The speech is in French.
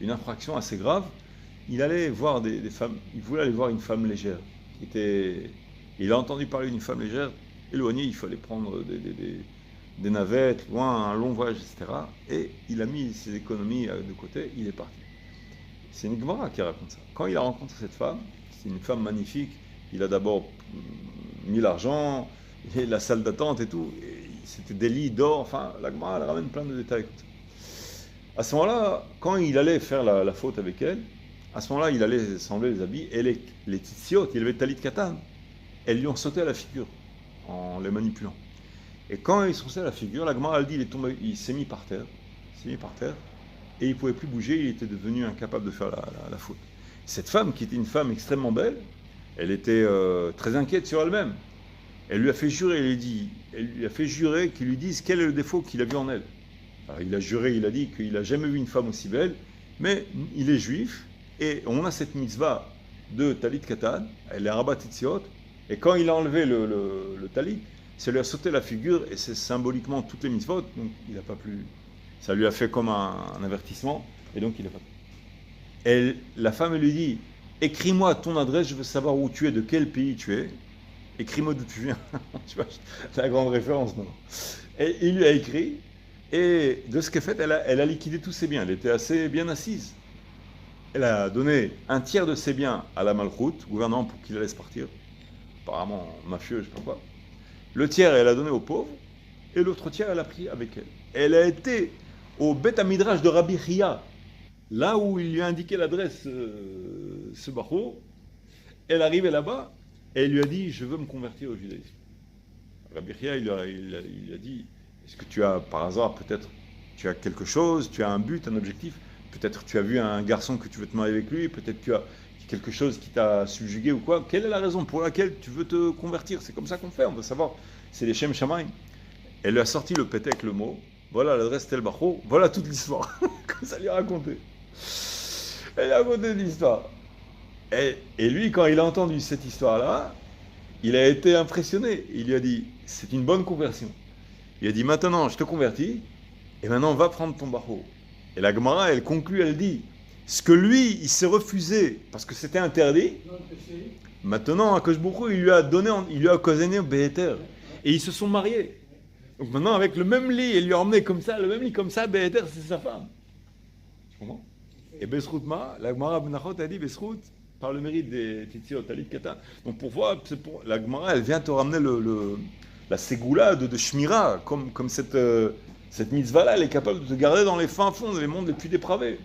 une infraction assez grave, il allait voir des femmes, il voulait aller voir une femme légère. Il a entendu parler d'une femme légère, éloignée, il fallait prendre des navettes, loin, un long voyage, etc. Et il a mis ses économies de côté, il est parti. C'est une Gemara qui raconte ça. Quand il a rencontré cette femme, c'est une femme magnifique, il a d'abord mis l'argent, et la salle d'attente et tout, et c'était des lits d'or, enfin, la Gemara, elle ramène plein de détails comme ça. À ce moment-là, quand il allait faire la faute avec elle, à ce moment-là, il allait s'enlever les habits, et les tzitzit, il avait talit katan, elles lui ont sauté à la figure, en les manipulant. Et quand ils sont sautés à la figure, la Gemara, elle dit, il s'est mis par terre, et il ne pouvait plus bouger, il était devenu incapable de faire la faute. Cette femme, qui était une femme extrêmement belle, elle était très inquiète sur elle-même. Elle lui a fait jurer, qu'il lui dise quel est le défaut qu'il a vu en elle. Alors il a juré, il a dit qu'il n'a jamais vu une femme aussi belle, mais il est juif, et on a cette mitzvah de talit katan, elle est rabat tzitzit, et quand il a enlevé le talit, ça lui a sauté la figure, et c'est symboliquement toutes les mitzvot, donc il n'a pas pu... Ça lui a fait comme un avertissement, et donc il n'a pas pu. Et la femme, elle lui dit, écris-moi ton adresse, je veux savoir où tu es, de quel pays tu es, écris-moi d'où tu viens. Tu vois, c'est la grande référence, non? Et il lui a écrit, et de ce qu'elle fait, elle a liquidé tous ses biens, elle était assez bien assise. Elle a donné un tiers de ses biens à la malchoute, gouvernement, pour qu'il la laisse partir, apparemment mafieux, je ne sais pas quoi. Le tiers, elle a donné aux pauvres, et l'autre tiers, elle a pris avec elle. Elle a été au Beth Midrash de Rabbi Chia, là où il lui a indiqué l'adresse, ce barreau. Elle arrivait là-bas, et elle lui a dit, je veux me convertir au judaïsme. Rabbi Chia, il a dit, est-ce que tu as, par hasard, peut-être, tu as quelque chose, tu as un but, un objectif, peut-être tu as vu un garçon que tu veux te marier avec lui, peut-être tu as quelque chose qui t'a subjugué ou quoi. Quelle est la raison pour laquelle tu veux te convertir? C'est comme ça qu'on fait, on veut savoir. C'est les Shem Shamaim. Elle lui a sorti le pétek, le mot, voilà l'adresse tel barreau, voilà toute l'histoire. Comme ça lui a raconté. Elle a raconté l'histoire. Et lui, quand il a entendu cette histoire-là, il a été impressionné. Il lui a dit, c'est une bonne conversion. Il a dit, maintenant, je te convertis, et maintenant, va prendre ton barreau. Et la Gemara, elle conclut, elle dit, ce que lui, il s'est refusé, parce que c'était interdit, maintenant, Akash Bokhu, il lui a occasionné un Béhéter. Et ils se sont mariés. Donc maintenant, avec le même lit, il lui a emmené comme ça, le même lit comme ça, Béhéter, c'est sa femme. Tu comprends? Et Besrout Ma, la Gemara Benachot a dit, Besrout, par le mérite des Tzitzit, Talit Katan. Donc pour voir, la Gemara, elle vient te ramener la ségoula de Shmira, comme cette mitzvah-là, elle est capable de te garder dans les fins fonds, dans les mondes les plus dépravés.